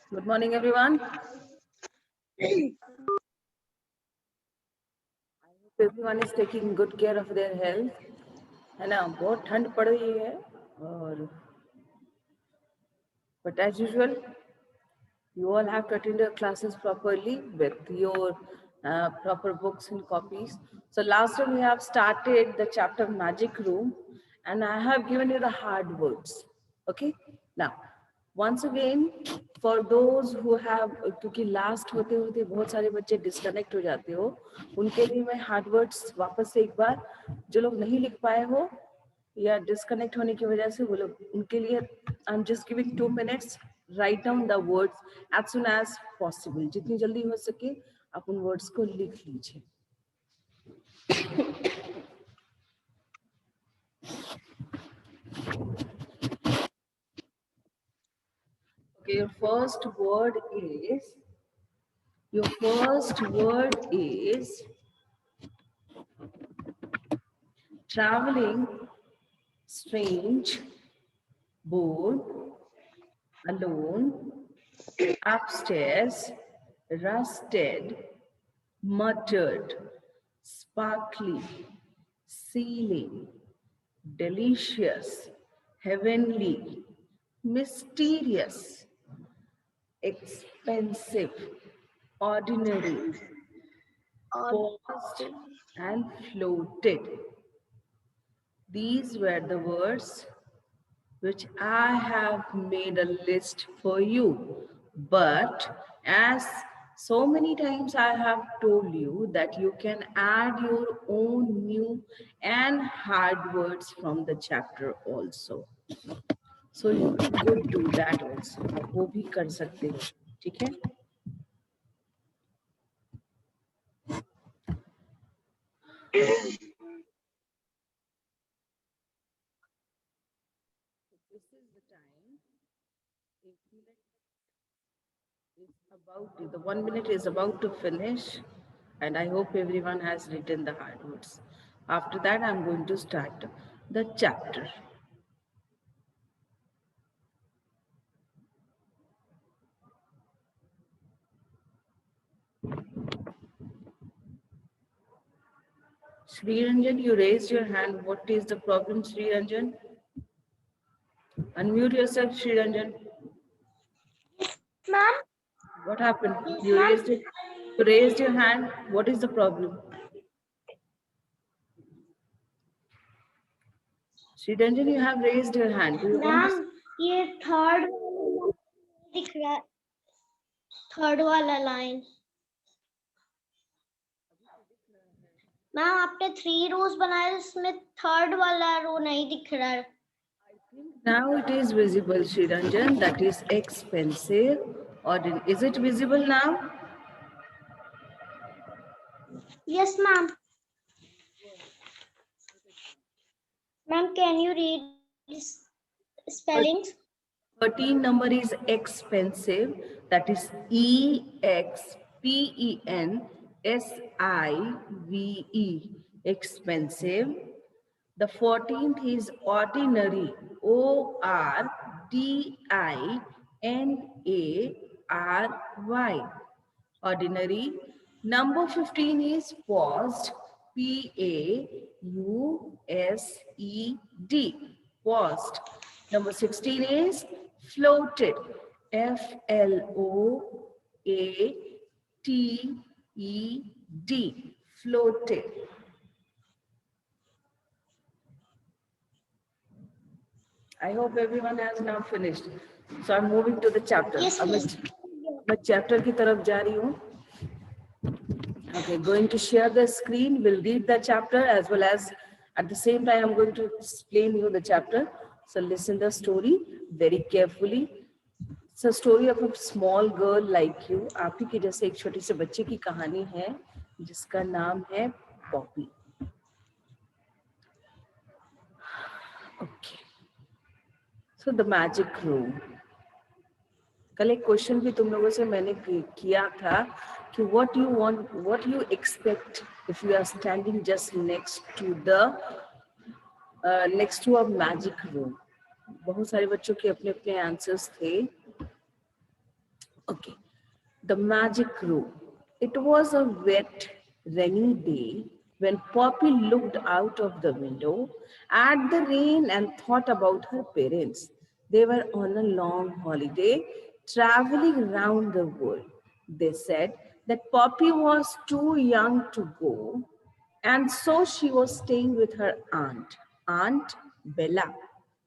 Good morning, everyone. I hope everyone is taking good care of their health. है ना, बहुत ठंड पड़ रही है और but as usual, you all have to attend your classes properly with your proper books and copies. So last time we have started the chapter Magic Room, and I have given you the hard words. Okay, now once again for those who have, क्योंकि last होते होते बहुत सारे बच्चे disconnect हो जाते हो, उनके लिए मैं हार्ड वर्ड्स वापस से एक बार, जो लोग नहीं लिख पाए हो या डिस्कनेक्ट होने की वजह से वो लोग, उनके लिए I am just giving 2 minutes. Write down the words as soon as possible, जितनी जल्दी हो सके आप उन वर्ड्स को लिख लीजिए. Okay, your first word is traveling, strange, bored, alone, upstairs, rusted, muttered, sparkly, ceiling, delicious, heavenly, mysterious, expensive, ordinary, paused, and floated. These were the words which I have made a list for you. But as so many times I have told you that you can add your own new and hard words from the chapter also. So you could do that also. आप वो भी कर सकते हो, ठीक है? This is the time. The 1 minute is about to finish, and I hope everyone has written the hard words. After that, I'm going to start the chapter. Sri Ranjan, you raised your hand. What is the problem, Sri Ranjan? Unmute yourself, Sri Ranjan. Ma'am? What happened? Yes, You ma'am. raised it. You raised your hand. What is the problem? Sri Ranjan, you have raised your hand. Do you want to? Ma'am ये third दिख रहा है, third वाला line. Ma'am आपने 3 रोज बनाए, इसमें third वाला रो नहीं दिख रहा है. Now it is visible, Sri Ranjan. That is expensive. Or is it visible now? Yes, ma'am. Ma'am, can you read this spellings? 13 number is expensive. That is EXPENSIVE. Expensive. The 14th is ordinary. ORDINARY. Ordinary. Number 15 is paused. PAUSED. Paused. Number 16 is floated. FLOATED. Floated. I hope everyone has now finished. So I'm moving to the chapter. Yes, अब please. मैं chapter की तरफ जा रही हूँ. Okay, going to share the screen. We'll read the chapter as well as at the same time I'm going to explain you the chapter. So listen the story very carefully. It's a story of a small girl like you. आप ही के जैसे एक छोटे से बच्चे की कहानी है जिसका नाम है Poppy. Okay. So the magic room. कल एक क्वेश्चन भी तुम लोगों से मैंने किया था कि what you want, what you expect if you are standing just next to a magic room. बहुत सारे बच्चों के अपने अपने आंसर्स थे. Okay, the magic room. It was a wet, rainy day when Poppy looked out of the window at the rain and thought about her parents. They were on a long holiday, traveling around the world. They said that Poppy was too young to go, and so she was staying with her Aunt Bella,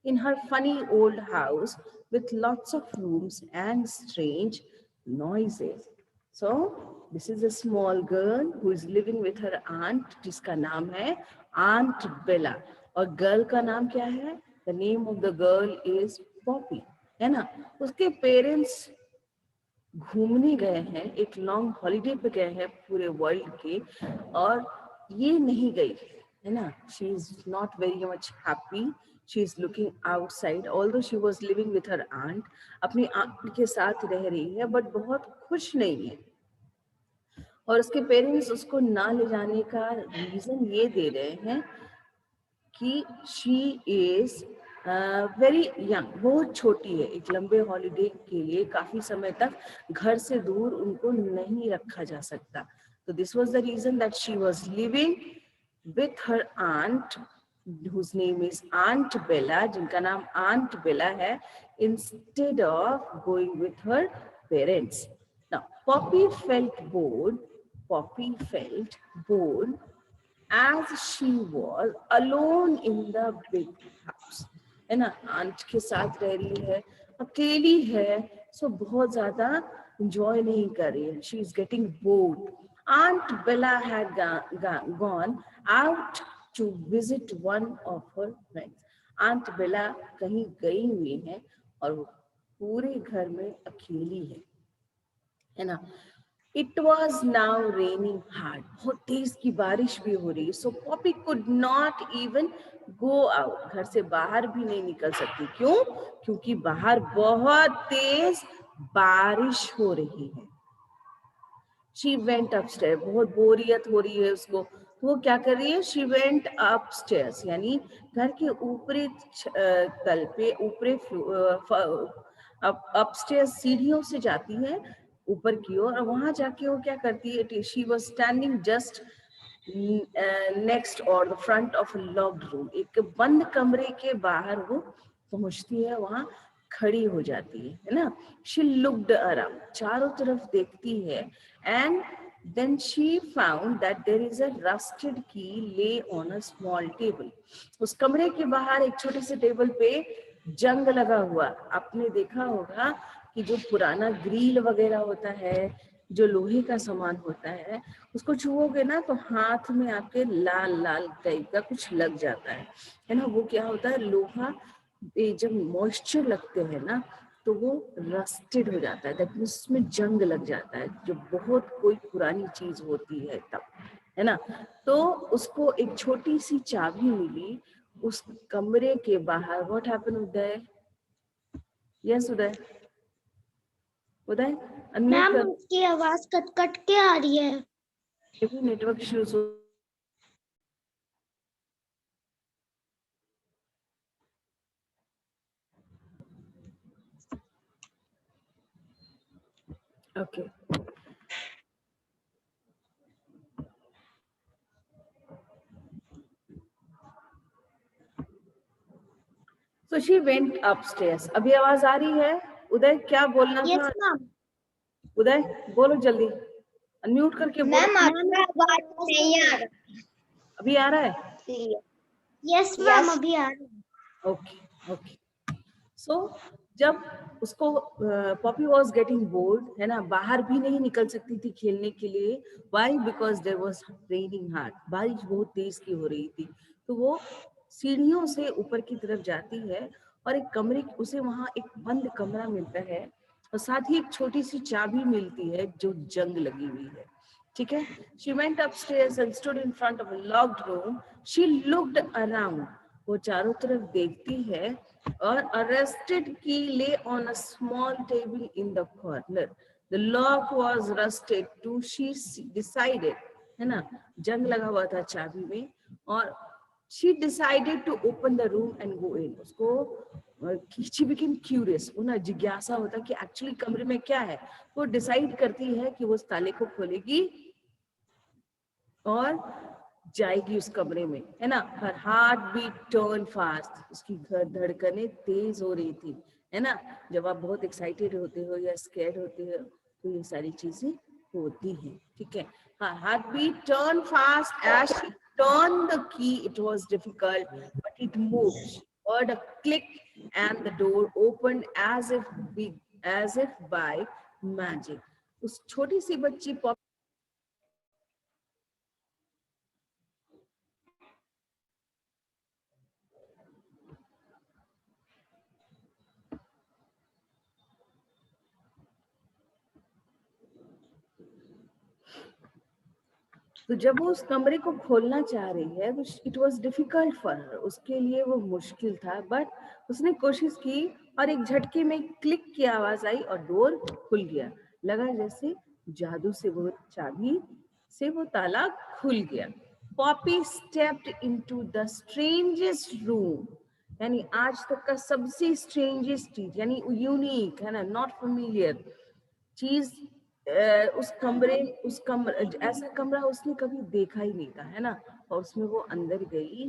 in her funny old house with lots of rooms and strange noises. So, this is a small girl who is living with her aunt, जिसका नाम है Aunt Bella. और girl का नाम क्या है? The name of the girl is Poppy. है ना? उसके पेरेंट्स घूमने गए हैं, एक लॉन्ग हॉलीडे पे गए हैं पूरे वर्ल्ड के, और ये नहीं गई है ना. She is not very much happy. She is looking outside, although she was living with her aunt. अपनी आंट के साथ रह रही है बट बहुत खुश नहीं है. और उसके पेरेंट्स उसको ना ले जाने का रीजन ये दे रहे हैं कि शी इज वेरी यंग, बहुत छोटी है. एक लंबे हॉलीडे के लिए काफी समय तक घर से दूर उनको नहीं रखा जा सकता. तो this was the reason that she was living with her aunt, whose name is Aunt Bella, जिनका नाम Aunt Bella है, instead of going with her parents. Now, Poppy felt bored. Poppy felt bored as she was alone in the big house. है ना, aunt के साथ रह रही है, अकेली है, सो बहुत ज्यादा enjoy नहीं कर रही है. She is getting bored. Aunt Bella had gone out to visit one of her friends. Aunt Bella कहीं गई हुई है और वो पूरे घर में अकेली है ना. It was now raining hard. बहुत तेज की बारिश भी हो रही है. So Poppy could not even go out. घर से बाहर भी नहीं निकल सकती. क्यों? क्योंकि बाहर बहुत तेज बारिश हो रही है. She went upstairs. बहुत बोरियत हो रही है उसको. तो वो क्या कर रही है? She went upstairs, यानी घर के ऊपरी तल पे, ऊपरी upstairs सीढ़ियों से जाती है ऊपर की ओर, और वहां जाके वो क्या करती है? She was standing just next or the front of a locked room. एक बंद कमरे के बाहर वो पहुंचती है, वहां खड़ी हो जाती है ना. She looked around, चारों तरफ देखती है, and then she found that there is a rusted key lay on a small table. उस कमरे के बाहर एक छोटे से टेबल पे जंग लगा हुआ. आपने देखा होगा कि जो पुराना ग्रिल वगैरह होता है, जो लोहे का सामान होता है, उसको छुओगे ना तो हाथ में आपके लाल लाल टाइप का कुछ लग जाता है ना. वो क्या होता है? लोहा जब मॉइस्चर लगते हैं ना तो वो रस्टेड हो जाता है, दैट मींस उसमें जंग लग जाता है, जो बहुत कोई पुरानी चीज होती है तब, है ना. तो उसको एक छोटी सी चाबी मिली उस कमरे के बाहर. What happened Uday? Yes Uday, Uday unmute कर. उसकी आवाज कट कट के आ रही है. Network issues. Okay. So she went upstairs. अभी आवाज आ रही है? उदय क्या बोलना yes, था? ma'am. उदय बोलो जल्दी, अनम्यूट करके बोलो. मैम आपका आवाज नहीं आ रहा. अभी आ रहा है? yes मैम अभी आ रहा है. Okay okay. सो जब उसको पॉपी वॉज गेटिंग बोर्ड, है ना, बाहर भी नहीं निकल सकती थी खेलने के लिए. Why? Because there was raining hard. बारिश बहुत तेज की हो रही थी. तो वो सीढ़ियों से ऊपर की तरफ जाती है और एक कमरे, उसे वहां एक बंद कमरा मिलता है और साथ ही एक छोटी सी चाबी मिलती है जो जंग लगी हुई है. ठीक है. She went upstairs and stood in front of a locked room. She looked around. वो चारों तरफ देखती है और a rusted key lay on a small table in the corner. The lock was rusted too. She decided, है ना, जंग लगा हुआ था चाबी में, और she decided to open the room and go in. उसको she became curious, वो ना जिज्ञासा होता कि एक्चुअली कमरे में क्या है। वो डिसाइड करती है कि वो उस ताले को खोलेगी और जाएगी उस कमरे में, है ना। Her heart beat turn fast, उसकी धड़कनें तेज हो रही थी, है ना। जब आप बहुत एक्साइटेड होते हो या स्कैर्ड होते हो तो ये सारी चीजें होती हैं, ठीक है। हाँ, heart beat turn fast as she turn the key, it was difficult but it moved, heard a click and the door opened as if by magic. उस छोटी सी बच्ची तो जब वो उस कमरे को खोलना चाह रही है तो it was difficult for her, उसके लिए वो मुश्किल था, बट उसने कोशिश की और एक झटके में क्लिक की आवाज आई और डोर खुल गया। लगा जैसे जादू से वो चाबी से वो ताला खुल गया। Poppy stepped into the strangest room, यानी आज तक का सबसे स्ट्रेंजेस्ट चीज, यानी यूनिक, है ना, नॉट फेमिलियर चीज। उस कमरे ऐसा कमरा उसने कभी देखा ही नहीं था, है ना। और उसमें वो अंदर गई।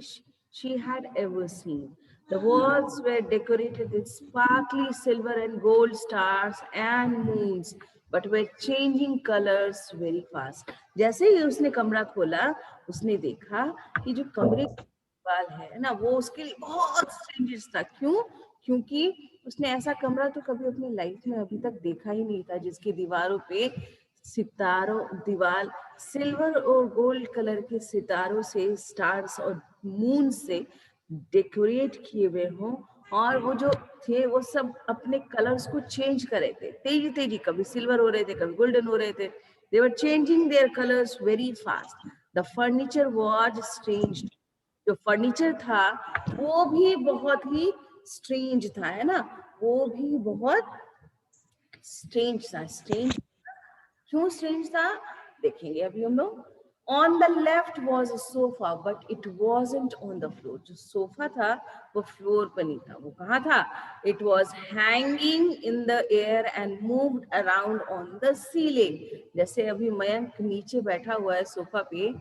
she had ever seen. The walls were decorated with sparkly silver and gold stars and moons, but were changing colors very fast. जैसे ही उसने कमरा खोला, उसने देखा कि जो कमरे की दीवार है ना, वो उसके लिए बहुत स्ट्रेंजर्स था। क्यों? क्योंकि उसने ऐसा कमरा तो कभी अपनी लाइफ में अभी तक देखा ही नहीं था, जिसकी दीवारों पे सितारों, दीवार सिल्वर और गोल्ड कलर के सितारों से, स्टार्स और मून से डेकोरेट किए हुए हों, और वो जो थे वो सब अपने कलर्स को चेंज कर रहे थे तेजी तेजी, कभी सिल्वर हो रहे थे, कभी गोल्डन हो रहे थे। They were changing their colours very fast. The furniture was strange, जो फर्नीचर था वो भी बहुत ही स्ट्रेंज था, है ना, वो भी बहुत स्ट्रेंज था। स्ट्रेंज क्यों स्ट्रेंज था देखेंगे अभी हम लोग। On the left was a sofa but it wasn't on the floor, जो सोफा था वो फ्लोर पर नहीं था, वो कहाँ था? It was hanging in the air and moved around on the ceiling. जैसे अभी मयंक नीचे बैठा हुआ है सोफा पे,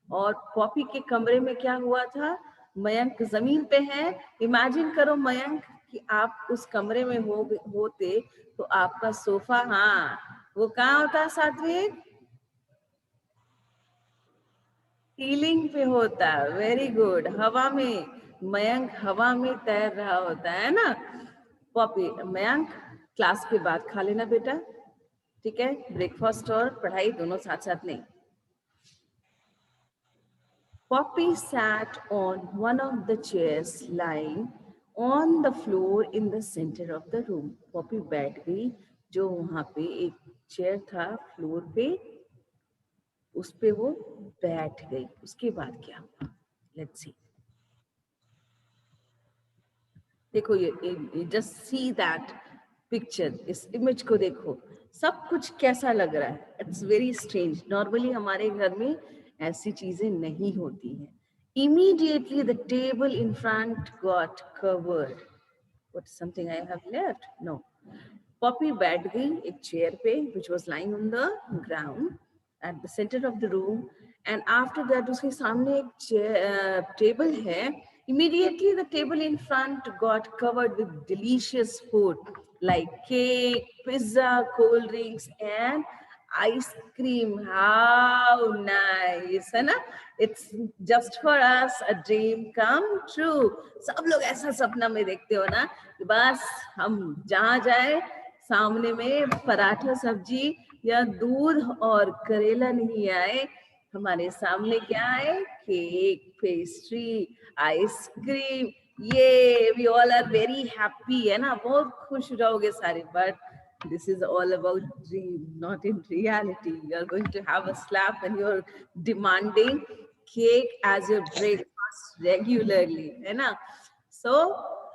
और पॉपी के कमरे में क्या हुआ था? मयंक जमीन पे है। इमेजिन करो मयंक कि आप उस कमरे में होते तो आपका सोफा, हाँ, वो कहाँ होता सात्विक? सीलिंग पे होता। वेरी गुड, हवा में। मयंक हवा में तैर रहा होता है ना। पॉपी, मयंक क्लास के बाद खा लेना बेटा, ठीक है, ब्रेकफास्ट और पढ़ाई दोनों साथ साथ नहीं। Poppy sat on one of the chairs lying on the floor in the center of the room. Poppy बैठ गई, जो वहां पे एक चेयर था फ्लोर पे, उस पे वो बैठ गई। उसके बाद क्या हुआ? Let's see. देखो ये जस्ट सी दैट पिक्चर, इस इमेज को देखो, सब कुछ कैसा लग रहा है? It's very strange. नॉर्मली हमारे घर में ऐसी चीजें नहीं होती हैं। Immediately the table in front got covered. What, something I have left? No. Poppy बैठ गई एक चेयर पे which was lying on the ground at the center of the room, and after that उसके सामने एक टेबल है। Immediately the table in front got covered with delicious food like cake, pizza, cold drinks and ice cream. How nice, है ना? It's just for us a dream come true. सब लोग ऐसा सपना में देखते हो ना कि बस हम जहाँ जाए सामने में पराठा सब्जी या दूध और करेला नहीं आए, हमारे सामने क्या है? Cake, pastry, ice cream. ये we all are very happy, है ना, बहुत खुश रहोगे सारे। But this is all about dream, not in reality. You're going to have a slap and you're demanding cake as your breakfast regularly, है ना? So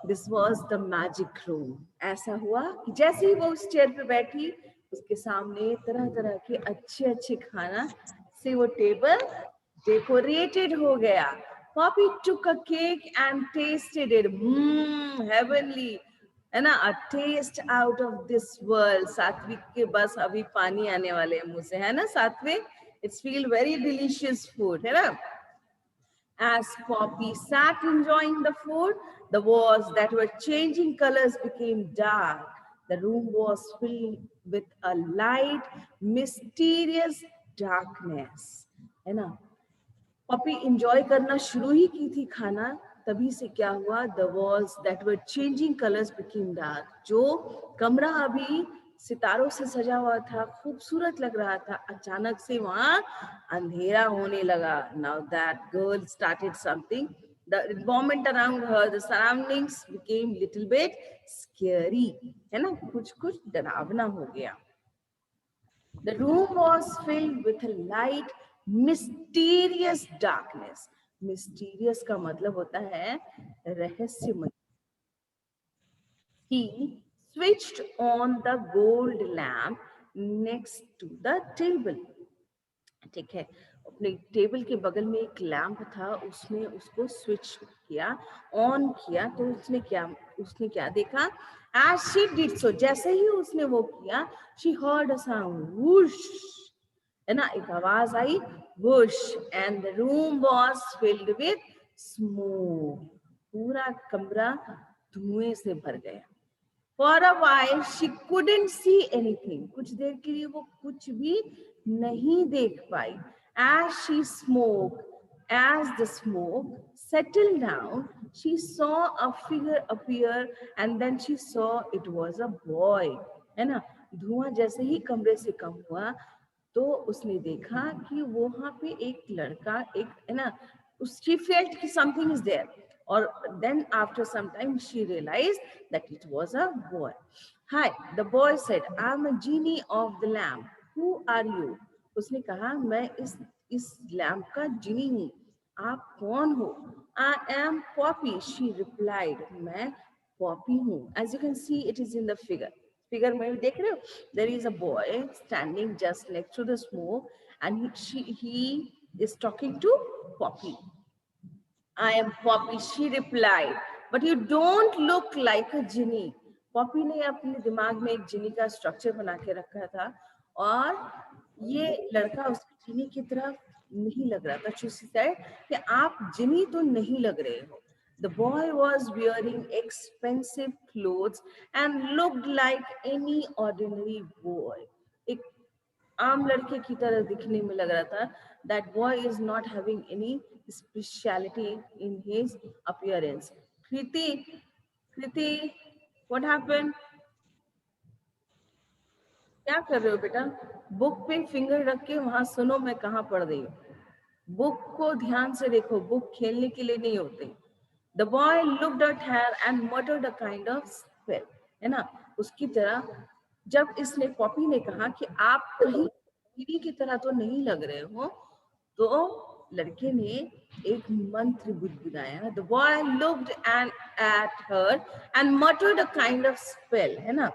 this was the magic room. ऐसा हुआ कि जैसे ही वो उस चेयर पे बैठी, उसके सामने तरह तरह के अच्छे अच्छे खाना से वो टेबल डेकोरेटेड हो गया। Poppy took a cake and tasted it. Heavenly. है ना, a taste out of this world. Satvik के बस अभी पानी आने वाले हैं मुंह से, है ना सात्विक? It's feel very delicious food, है ना? As Poppy sat enjoying the food, the walls that were changing colors became dark. The room was filled with a light, mysterious darkness. है ना? पॉपी इंजॉय करना शुरू ही की थी खाना, तभी से क्या हुआ, the walls that were changing colours became dark. जो कमरा अभी सितारों से सजा हुआ था, खूबसूरत लग रहा था, अचानक से वहां अंधेरा होने लगा। Now that girl started something, the environment around her, the surroundings became little bit scary, है ना, कुछ कुछ डरावना हो गया। The room was filled with a light, mysterious darkness. Mysterious का मतलब होता है रहस्यमय। He switched on the gold lamp next to the table. ठीक है, अपने टेबल के बगल में एक लैंप था, उसने उसको स्विच किया, ऑन किया, तो उसने क्या देखा? As she did so, जैसे ही उसने वो किया, she heard a sound, whoosh, है ना, एक आवाज आई, whoosh, and the room was filled with smoke. पूरा कमरा धुएं से भर गया। For a while she couldn't see anything. कुछ देर के लिए वो कुछ भी नहीं देख पाई। As the smoke settled down, she saw a figure appear and then she saw it was a boy. है ना, धुआं जैसे ही कमरे से कम हुआ तो उसने देखा कि वो वहां पे एक लड़का, एक, है ना, she felt कि something is there. Or then after some time she realized that it was a boy. Hi, the boy said, I'm a genie of the lamp. Who are you? उसने कहा, मैं इस लैम्प का जिनी हूँ, आप कौन हो? I am Poppy, she replied. मैं पॉपी हूँ। As you can see, it is in the figure. Figure में भी देख रहे हो, there is a boy standing just next to the smoke and he is talking to Poppy. I am Poppy, she replied, but you don't look like a genie. Poppy ने अपने दिमाग में एक जिनी का स्ट्रक्चर बना के रखा था और ये लड़का उसके जिनी की तरह नहीं लग रहा था। She said कि आप जिनी तो नहीं लग रहे हो। The boy was wearing expensive clothes and looked like any ordinary boy. एक आम लड़के की तरह दिखने में लग रहा था। That boy is not having any speciality in his appearance. Kriti, what happened? क्या कर रहे हो बेटा? बुक पे फिंगर रख के वहां सुनो मैं कहाँ पढ़ रही हूँ। बुक को ध्यान से देखो, बुक खेलने के लिए नहीं होते। The boy looked at her and muttered a kind of spell. है ना, उसकी तरह जब इसने पॉपी ने कहा कि आप कहीं कीड़ी की तरह तो नहीं लग रहे हो, तो लड़के ने एक मंत्र बुदबुदाया। The boy looked and at her and muttered a kind of spell. है ना,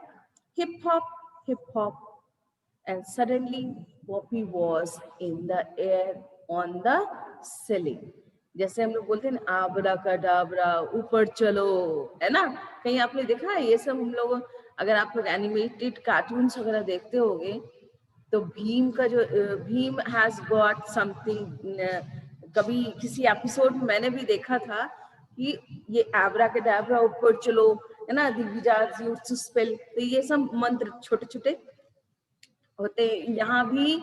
hip hop, and suddenly Poppy was in the air on the ceiling. जैसे हम लोग बोलते हैं ना, आबरा का डाबरा, ऊपर चलो, है ना, कहीं आपने देखा है ये सब? हम लोग, अगर आप लोग एनिमेटेड कार्टून्स वगैरह देखते होंगे तो भीम का जो भीम हैज गॉट समथिंग, कभी किसी एपिसोड में मैंने भी देखा था कि ये आबरा के डाबरा, ऊपर चलो, है ना, दिग्विजय यूज्ड टू स्पेल, तो ये सब मंत्र छोटे छोटे होते। यहाँ भी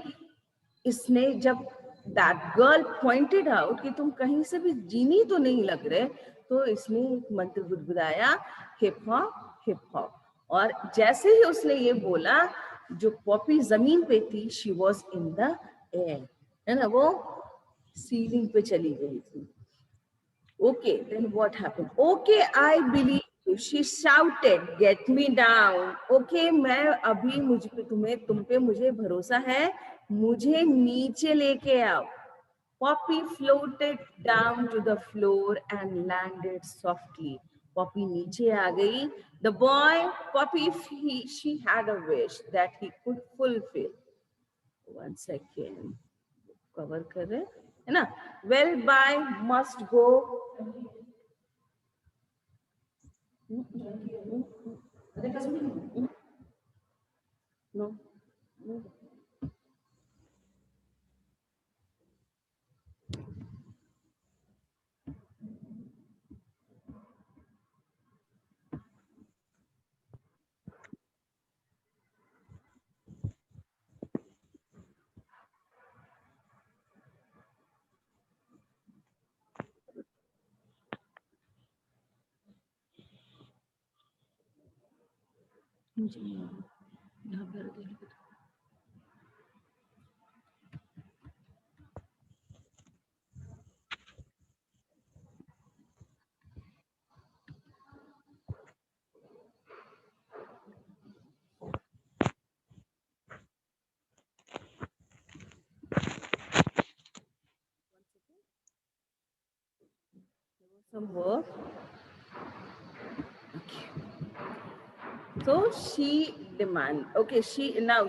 इसने जब दैट गर्ल पॉइंटेड आउट कि तुम कहीं से भी जीनी तो नहीं लग रहे, तो इसने एक मंत्र बुदबुदाया, हिप हॉप। और जैसे ही उसने ये बोला, जो पॉपी जमीन पे थी, she was in the air, है ना, वो सीलिंग पे चली गई थी। Okay, then what happened? Okay, I believe you. She shouted, "Get me down." Okay, मैं अभी तुम पे मुझे भरोसा है, मुझे नीचे लेके आओ। Poppy floated down to the floor and landed softly. Poppy नीचे आ गई. The boy, Poppy, she had a wish that he could fulfill. 1 second. Cover कर रहे है ना? Well, bye, must go. No. Some work. So she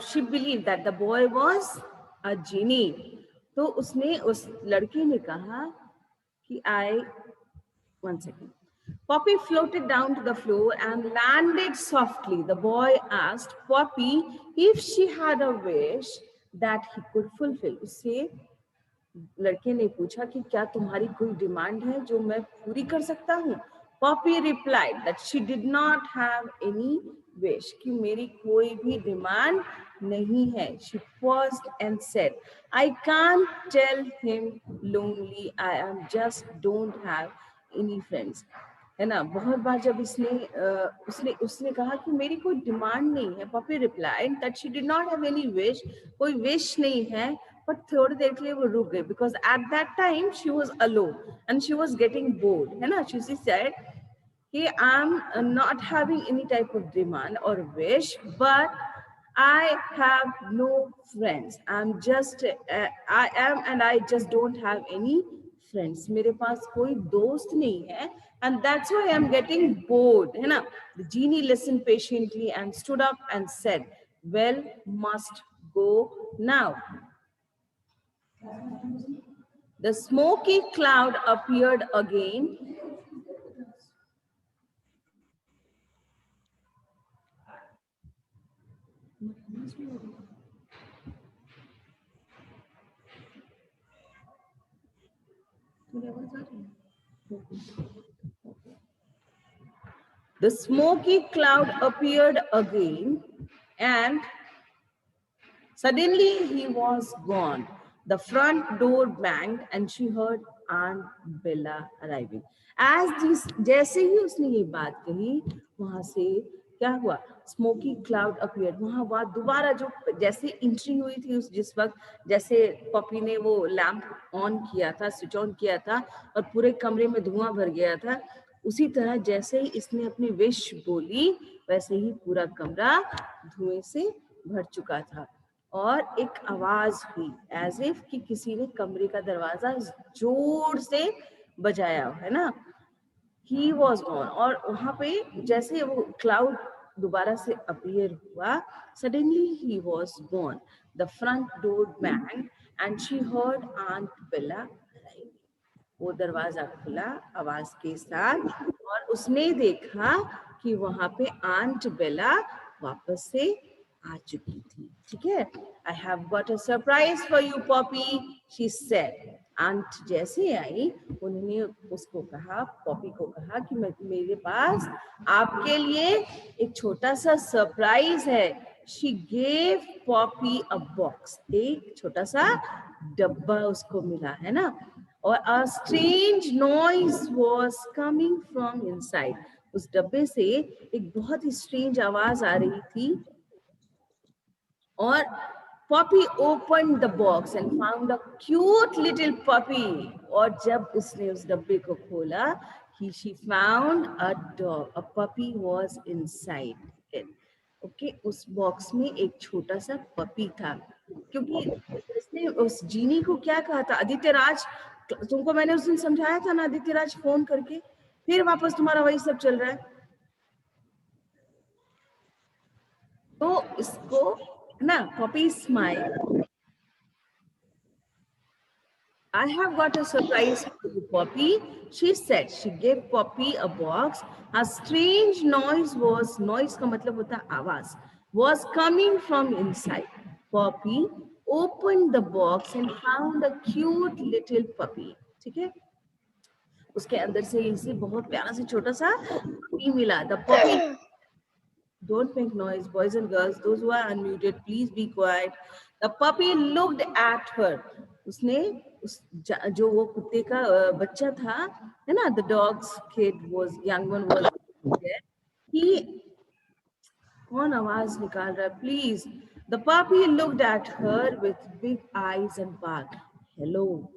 she believed that the boy was a genie. तो उसने उस लड़की ने कहा कि one second. Poppy floated down to the floor and landed softly. The boy asked Poppy if she had a wish that he could fulfill. उससे लड़के ने पूछा कि क्या तुम्हारी कोई डिमांड है जो मैं पूरी कर सकता हूँ. Poppy replied that she did not have any wish, कि मेरी कोई भी डिमांड नहीं है. She paused and said, I can't tell him lonely, I am just don't have any friends. है ना. बहुत बार जब उसने उसने कहा कि मेरी कोई डिमांड नहीं है. Poppy replied that she did not have any wish, कोई विश नहीं है. बट थोड़ी देर के लिए वो रुक गई because at that time she was alone and she was getting bored. है ना. शी सेड कि I am not having any type of demand और wish, but I have no friends. I am and I just don't have any friends. मेरे पास कोई दोस्त नहीं है and that's why I'm getting bored. है ना. The genie listened patiently and stood up and said, well, must go now. The smoky cloud appeared again. The smoky cloud appeared again, and suddenly he was gone. The front door banged, and she heard Aunt Bella arriving. जैसे ही उसने ये बात कही, वहां से क्या हुआ? Smoky cloud appeared. वहां दोबारा जो जैसे एंट्री हुई थी जिस वक्त जैसे पॉपी ने वो लैंप ऑन किया था, स्विच ऑन किया था और पूरे कमरे में धुआं भर गया था, उसी तरह जैसे ही इसने अपनी विश बोली वैसे ही पूरा कमरा धुएं से भर चुका था. और एक आवाज हुई एज इफ कि किसी ने कमरे का दरवाजा जोर से बजाया. है ना. ही वॉज गॉन. और वहां पे जैसे वो क्लाउड दोबारा से अपीयर हुआ, सडनली ही was gone. The front door bang and she heard aunt Bella. वो दरवाजा खुला आवाज के साथ और उसने देखा कि वहां पे आंट बेला वापस से आ चुकी थी. ठीक है. I have got a surprise for you Poppy, she said. Aunt जैसे आई उन्होंने उसको कहा, पॉपी को कहा कि मेरे पास आपके लिए एक छोटा सा सरप्राइज है. She gave Poppy a box. एक छोटा सा डब्बा उसको मिला. है ना. और a strange noise was coming from inside. उस डब्बे से एक बहुत ही स्ट्रेंज आवाज आ रही थी. और Poppy opened the box and found a cute little puppy. और जब उसने उस डब्बे को खोला, she found a dog. A puppy was inside it. Okay. उस बॉक्स में एक छोटा सा पपी था. क्योंकि इसने उस जीनी को क्या कहा था, आदित्य राज, तुमको मैंने उस दिन समझाया था ना आदित्य राज, फोन करके. फिर वापस तुम्हारा वही सब चल रहा है. तो इसको ना puppy smile. I have got a surprise for you, Poppy, she said. She gave Poppy a box. A strange noise का मतलब होता है आवाज, was coming from inside. Poppy opened the box and found a cute little puppy. ठीक है, उसके अंदर से इसे बहुत प्यारा से छोटा सा puppy मिला. The puppy, don't make noise, boys and girls. Those who are unmuted, please be quiet. The puppy looked at her. उसने जो वो कुत्ते का बच्चा था, है ना, the dog's kid was, young one was there. He, कौन आवाज निकाल रहा है, please? The puppy looked at her with big eyes and barked, "Hello."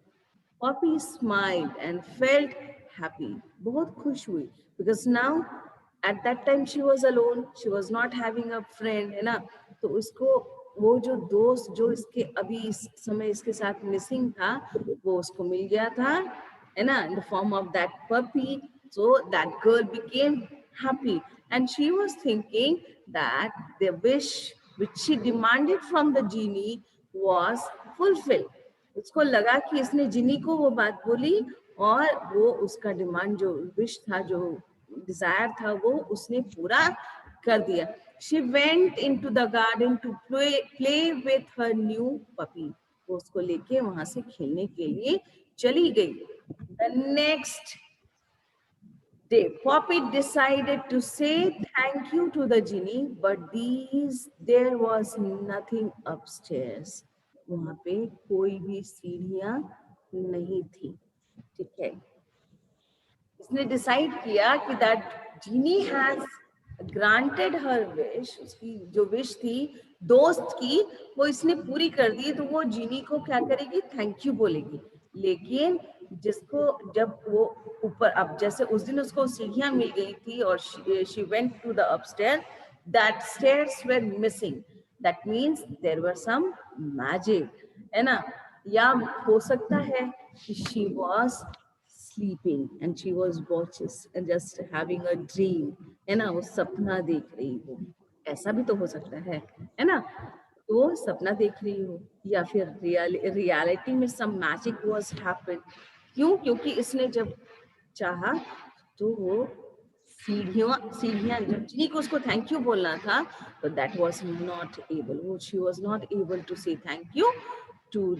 Poppy smiled and felt happy. बहुत खुश हुई because now at that time she was alone. She was not having a friend, है ना? तो उसको वो जो दोस्त जो इसके अभी इस समय इसके साथ मिसिंग था, वो उसको मिल गया था, है ना? In the form of that puppy. So that girl became happy and she was thinking that the wish which she demanded from the genie was fulfilled. उसको लगा कि इसने जिनी को वो बात बोली और वो उसका डिमांड जो विश था, जो डिजायर था, वो उसने पूरा कर दिया. She went into the garden to play with her new puppy. वो उसको लेके वहां से खेलने के लिए चली गई. The next day, Poppy decided to say thank you to the genie, but there was nothing upstairs. वहां पे कोई भी सीढ़ियां नहीं थी. ठीक है, इसने डिसाइड किया कि that genie has granted her wish. उसकी जो विश थी दोस्त की, वो इसने पूरी कर दी. तो वो जीनी को क्या करेगी, थैंक यू बोलेगी. लेकिन जिसको जब वो ऊपर, अब जैसे उस दिन उसको सीढ़ियां मिल गई थी और she went to the upstair, that stairs were missing. That means there were some magic, है ना? या हो सकता है कि she was sleeping and she was watches and just having a dream, है ना? वो सपना देख रही हो, ऐसा भी तो हो सकता है ना? तो वो सपना देख रही हो, या फिर रियलिटी में some magic was happened. क्यों? क्योंकि इसने जब चाहा तो वो सीढ़ियां जब जी को उसको थैंक यू बोलना था, तो दैट वाज नॉट एबल, वो she was not able to say thank you to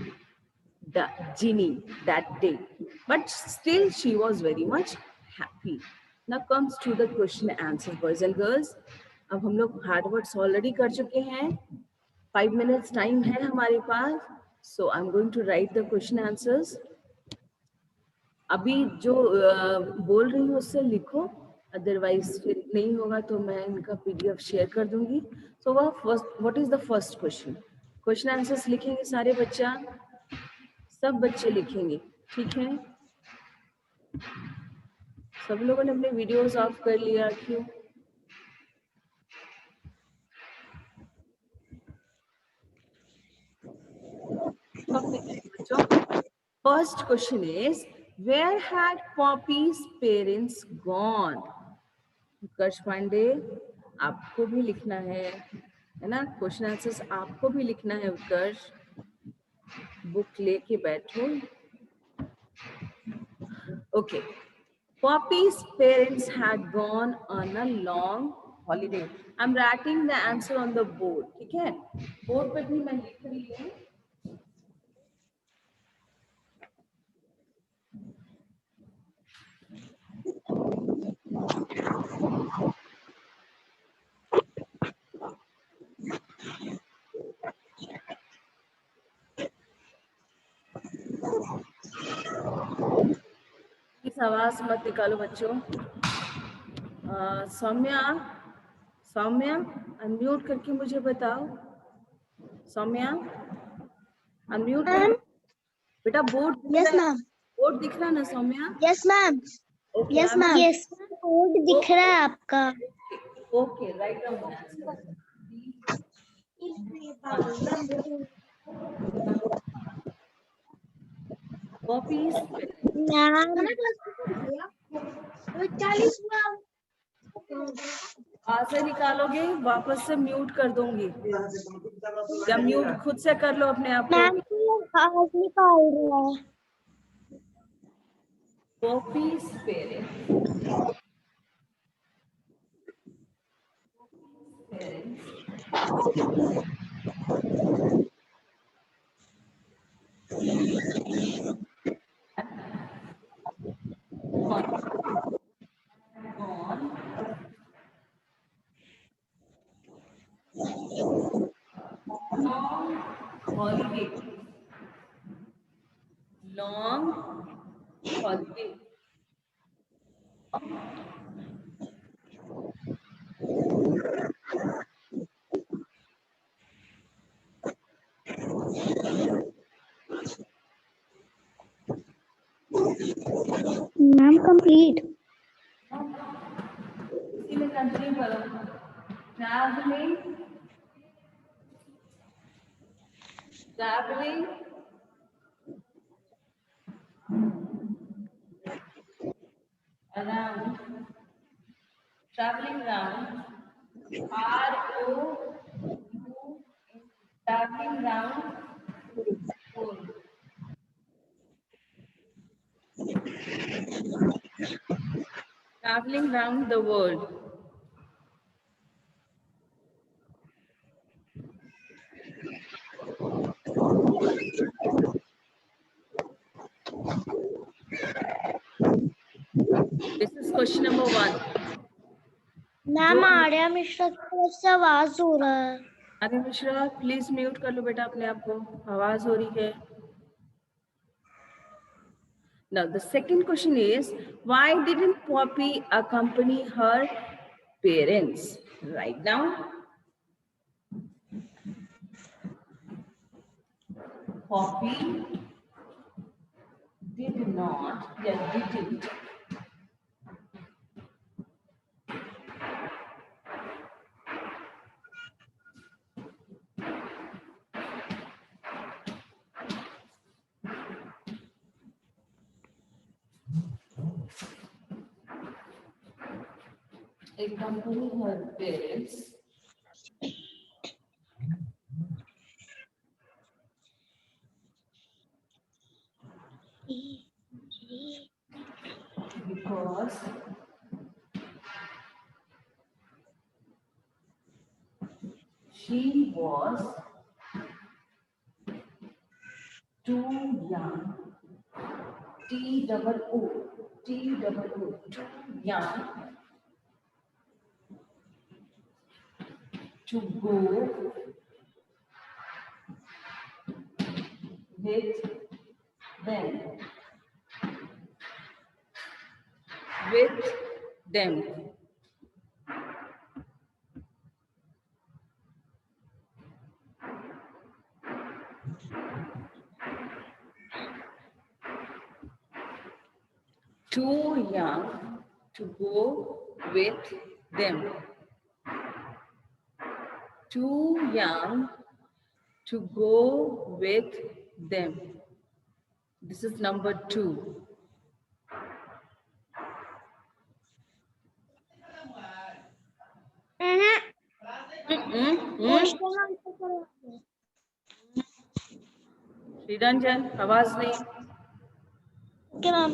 the genie that day, but still she was very much happy. Now comes to the question answer, boys and girls. अब हम लोग hard words already कर चुके हैं. 5 minutes time है हमारे पास, so I'm going to write the question answers. अभी जो बोल रही हूँ उससे लिखो, अदरवाइज फिर नहीं होगा तो मैं इनका PDF शेयर कर दूंगी. So what is the first question? Question answers लिखेंगे सारे बच्चा, सब बच्चे लिखेंगे, ठीक है? सब लोगों ने अपने वीडियोस ऑफ कर लिया, क्यों? First question is, where had Poppy's parents gone? Utkarsh Pandey, आपको भी लिखना है ना? क्वेश्चन आंसर्स आपको भी लिखना है. उत्कर्ष, बुक लेके बैठो. Okay. Poppy's parents had gone on a long holiday. I'm writing the answer on the board. ठीक है? बोर्ड पे भी मैं लिख रही हूँ. इस आवाज मत निकालो बच्चों. सौम्या, सौम्या अनम्यूट करके मुझे बताओ. सौम्या अनम्यूट कर बेटा. Board, yes ma'am. बोर्ड दिख रहा ना Soumya? Yes ma'am. Okay, yes ma'am. Yes board दिख रहा है आपका. Okay, write down the answer. Puppies. Ma'am 40 ma'am. से निकालोगे, वापस से म्यूट कर दूंगी, या म्यूट खुद से कर लो अपने आप को. मैम आवाज निकाल रहा है. Poppy's parents. Long holiday. Long holiday. Ma'am, complete. इसी में कंटिन्यू करो. Traveling. Traveling. Around. Traveling round. R-O-U. Traveling round. World. Traveling round the world. This is question number 1. Ma'am Arya Mishra की तरफ से आवाज हो रहा है. आर्या मिश्रा प्लीज म्यूट कर लो बेटा अपने आप को, आवाज हो रही है. Now the second question is, why didn't Poppy accompany her parents? Right now, Poppy did not, didn't. Accompany her parents because she was too young. T-double-O, T-double-O, too young to go with them. With them. Too young to go with them. Too young to go with them. This is number 2. Question answer करो. श्रीरंजन आवाज नहीं. Okay ma'am.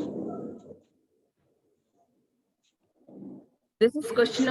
This is question number